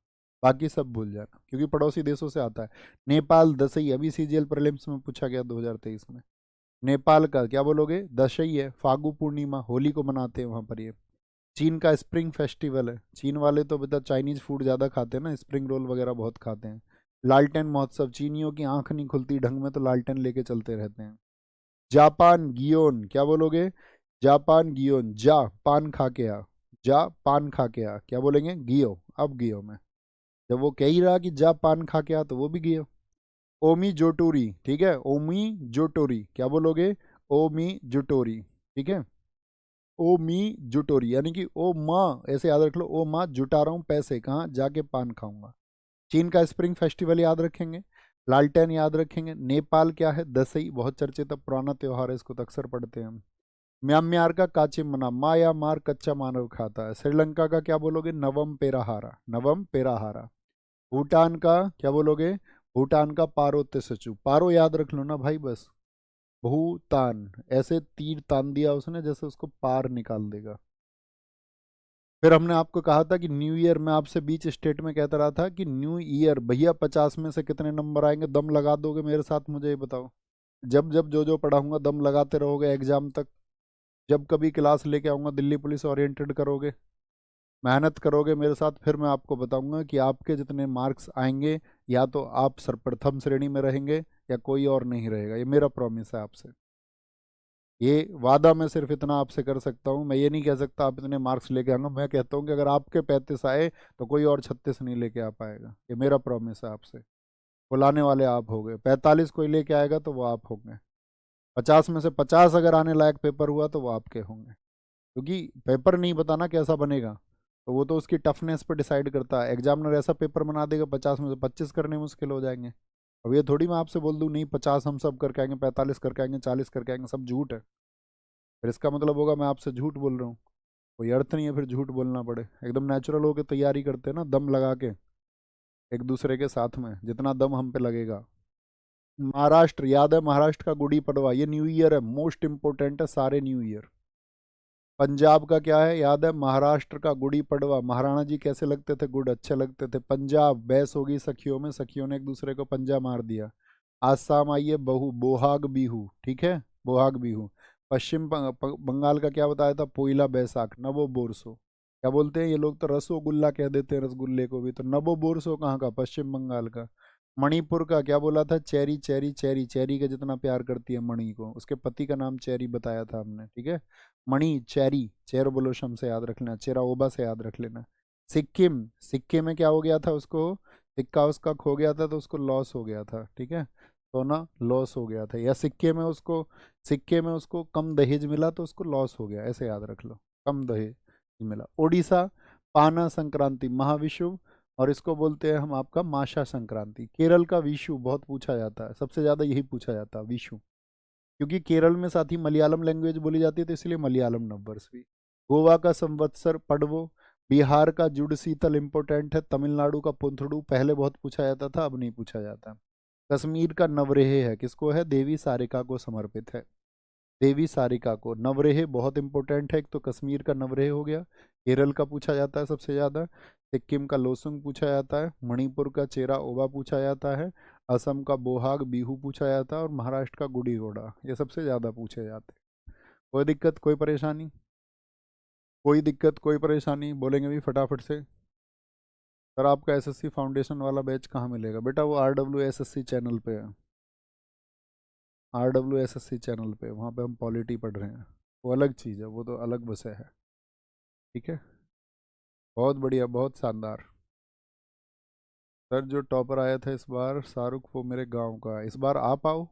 बाकी सब भूल जाना, क्योंकि पड़ोसी देशों से आता है। नेपाल दसई, अभी सीजीएल प्रीलिम्स में पूछा गया 2023 में। नेपाल का क्या बोलोगे? दशई है, फागु पूर्णिमा, होली को मनाते हैं वहाँ पर ये। चीन का स्प्रिंग फेस्टिवल है। चीन वाले तो बेटा चाइनीज फूड ज़्यादा खाते हैं ना, स्प्रिंग रोल वगैरह बहुत खाते हैं। लालटेन महोत्सव, चीनियों की आंख नहीं खुलती ढंग में तो लालटेन लेके चलते रहते हैं। जापान गियोन, क्या बोलोगे? जापान गियोन, जा पान खा के आ, जा पान खा के आ, क्या बोलेंगे? गियो, अब गियो में। जब वो कह ही रहा कि जा पान खा के आ, तो वो भी गियो। ओमी जोटोरी, ठीक है, ओमी जोटोरी क्या बोलोगे, ओमी जोटोरी, ठीक है, ओ मी जुटोरी, यानी कि ओ माँ, ऐसे याद रख लो, ओ माँ जुटा रहा हूँ पैसे, कहाँ जाके पान खाऊंगा। चीन का स्प्रिंग फेस्टिवल याद रखेंगे, लालटेन याद रखेंगे। नेपाल क्या है, दसई, बहुत चर्चित पुराना त्योहार है, इसको तो अक्सर पढ़ते हैं हम। म्यांमार का काचिमना, माया मार कच्चा मानव खाता है। श्रीलंका का क्या बोलोगे, नवम पेराहारा, नवम पेराहारा। भूटान का क्या बोलोगे, भूटान का पारो तेसचू, पारो याद रख लो ना भाई बस। भूटान, ऐसे तीर तान दिया उसने जैसे उसको पार निकाल देगा। फिर हमने आपको कहा था कि न्यू ईयर, मैं आपसे बीच स्टेट में कहता रहा था कि न्यू ईयर भैया 50 में से कितने नंबर आएंगे, दम लगा दोगे मेरे साथ, मुझे ये बताओ। जब जब जो जो पढ़ाऊंगा दम लगाते रहोगे एग्जाम तक। जब कभी क्लास लेके आऊंगा दिल्ली पुलिस ओरिएंटेड करोगे, मेहनत करोगे मेरे साथ, फिर मैं आपको बताऊंगा कि आपके जितने मार्क्स आएंगे, या तो आप सर्वप्रथम श्रेणी में रहेंगे या कोई और नहीं रहेगा, ये मेरा प्रॉमिस है आपसे। ये वादा मैं सिर्फ इतना आपसे कर सकता हूँ, मैं ये नहीं कह सकता आप इतने मार्क्स लेके आऊंगा, मैं कहता हूँ कि अगर आपके 35 आए तो कोई और 36 नहीं लेके आ पाएगा, ये मेरा प्रॉमिस है आपसे। बुलाने वाले आप होंगे, 45 कोई लेके आएगा तो वो आप होंगे, 50 में से 50 अगर आने लायक पेपर हुआ तो वो आपके होंगे। क्योंकि पेपर नहीं बताना कैसा बनेगा, तो वो तो उसकी टफनेस पर डिसाइड करता है। एग्जामिनर ऐसा पेपर बना देगा 50 में से 25 करने मुश्किल हो जाएंगे। अब ये थोड़ी मैं आपसे बोल दूँ नहीं 50 हम सब करके आएंगे, 45 करके आएंगे, 40 करके आएंगे, सब झूठ है। फिर इसका मतलब होगा मैं आपसे झूठ बोल रहा हूँ, कोई अर्थ नहीं है फिर झूठ बोलना पड़े। एकदम नेचुरल होकर तैयारी करते हैं ना, दम लगा के एक दूसरे के साथ में, जितना दम हम पे लगेगा। महाराष्ट्र याद है, महाराष्ट्र का गुड़ी पड़वा, ये न्यू ईयर है, मोस्ट इंपोर्टेंट है सारे न्यू ईयर। पंजाब का क्या है याद है, महाराष्ट्र का गुड़ी पड़वा, महाराणा जी कैसे लगते थे, गुड अच्छे लगते थे। पंजाब बहस होगी सखियों में, सखियों ने एक दूसरे को पंजा मार दिया। आसाम आइए, बहु बोहाग बीहू, ठीक है, बोहाग बीहू। पश्चिम बंगाल का क्या बताया था, पोइला बैसाख, नवो बोरसो। क्या बोलते हैं ये लोग, तो रसोगुल्ला कह देते हैं रसगुल्ले को भी, तो नवो बोरसो कहाँ का, पश्चिम बंगाल का। मणिपुर का क्या बोला था, चेरी चेरी चेरी, चेरी का जितना प्यार करती है मणि को, उसके पति का नाम चेरी बताया था हमने, ठीक है। मणि चेरी, चेर बोलोशम से याद रख लेना, चेरा ओबा से याद रख लेना। सिक्किम, सिक्के में क्या हो गया था उसको, सिक्का उसका खो गया था तो उसको लॉस हो गया था, ठीक है, सोना लॉस हो गया था। या सिक्के में उसको, सिक्के में उसको कम दहेज मिला तो उसको लॉस हो गया, ऐसे याद रख लो, कम दहेज मिला। उड़ीसा, पाना संक्रांति महाविषुव, और इसको बोलते हैं हम आपका माशा संक्रांति। केरल का विशु बहुत पूछा जाता है, सबसे ज़्यादा यही पूछा जाता है विशु, क्योंकि केरल में साथ ही मलयालम लैंग्वेज बोली जाती है तो इसलिए मलयालम नववर्ष भी। गोवा का संवत्सर पड़वो, बिहार का जुड़ शीतल इम्पोर्टेंट है, तमिलनाडु का पुंथड़ू पहले बहुत पूछा जाता था, अब नहीं पूछा जाता। कश्मीर का नवरेह है, किसको है, देवी सारिका को समर्पित है, देवी सारिका को। नवरेह बहुत इंपॉर्टेंट है, एक तो कश्मीर का नवरेह हो गया, केरल का पूछा जाता है सबसे ज़्यादा, सिक्किम का लोसुंग पूछा जाता है, मणिपुर का चेरा ओबा पूछा जाता है, असम का बोहाग बीहू पूछा जाता है, और महाराष्ट्र का गुड़ी घोड़ा, ये सबसे ज़्यादा पूछे जाते हैं। कोई दिक्कत कोई परेशानी, कोई दिक्कत कोई परेशानी, बोलेंगे भी फटाफट से। सर आपका एसएससी फाउंडेशन वाला बैच कहाँ मिलेगा बेटा, वो RWSSC चैनल पे है, RWSSC चैनल पे, वहाँ पे हम पॉलिटी पढ़ रहे हैं, वो अलग चीज़ है, वो तो अलग विषय है, ठीक है। बहुत बढ़िया, बहुत शानदार। सर जो टॉपर आया था इस बार शाहरुख, वो मेरे गांव का है, इस बार आप आओ,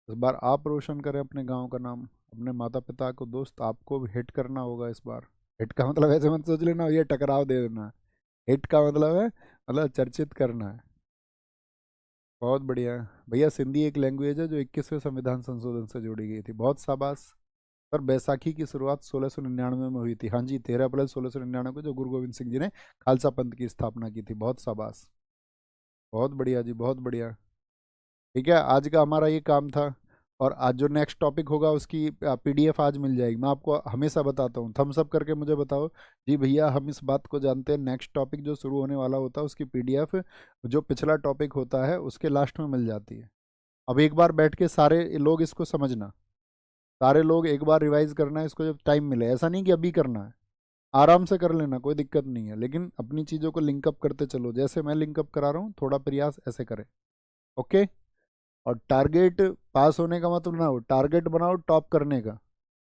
इस बार आप रोशन करें अपने गांव का नाम, अपने माता पिता को, दोस्त आपको भी हिट करना होगा इस बार। हिट का मतलब ऐसे मत सोच लेना ये टकराव दे देना, हिट का मतलब है मतलब चर्चित करना है। बहुत बढ़िया भैया, सिंधी एक लैंग्वेज है जो 21वें संविधान संशोधन से जोड़ी गई थी, बहुत शाबाश। पर बैसाखी की शुरुआत 1699 में हुई थी, हाँ जी 13 अप्रैल 1699 को, जो गुरु गोविंद सिंह जी ने खालसा पंथ की स्थापना की थी, बहुत शाबाश, बहुत बढ़िया जी, बहुत बढ़िया। ठीक है, आज का हमारा ये काम था। और आज जो नेक्स्ट टॉपिक होगा उसकी PDF आज मिल जाएगी, मैं आपको हमेशा बताता हूँ, थम्स अप करके मुझे बताओ जी भैया हम इस बात को जानते हैं। नेक्स्ट टॉपिक जो शुरू होने वाला होता है उसकी PDF जो पिछला टॉपिक होता है उसके लास्ट में मिल जाती है। अब एक बार बैठ के सारे लोग इसको समझना, सारे लोग एक बार रिवाइज करना है इसको जब टाइम मिले, ऐसा नहीं कि अभी करना है, आराम से कर लेना कोई दिक्कत नहीं है, लेकिन अपनी चीज़ों को लिंकअप करते चलो, जैसे मैं लिंकअप करा रहा हूँ थोड़ा प्रयास ऐसे करें, ओके। और टारगेट पास होने का मतलब ना हो, टारगेट बनाओ टॉप करने का,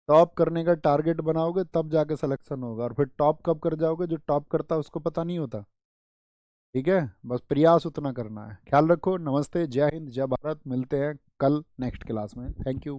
टॉप करने का टारगेट बनाओगे तब जाके सिलेक्शन होगा, और फिर टॉप कब कर जाओगे, जो टॉप करता है उसको पता नहीं होता। ठीक है, बस प्रयास उतना करना है। ख्याल रखो। नमस्ते, जय हिंद, जय भारत। मिलते हैं कल नेक्स्ट क्लास में। Thank you.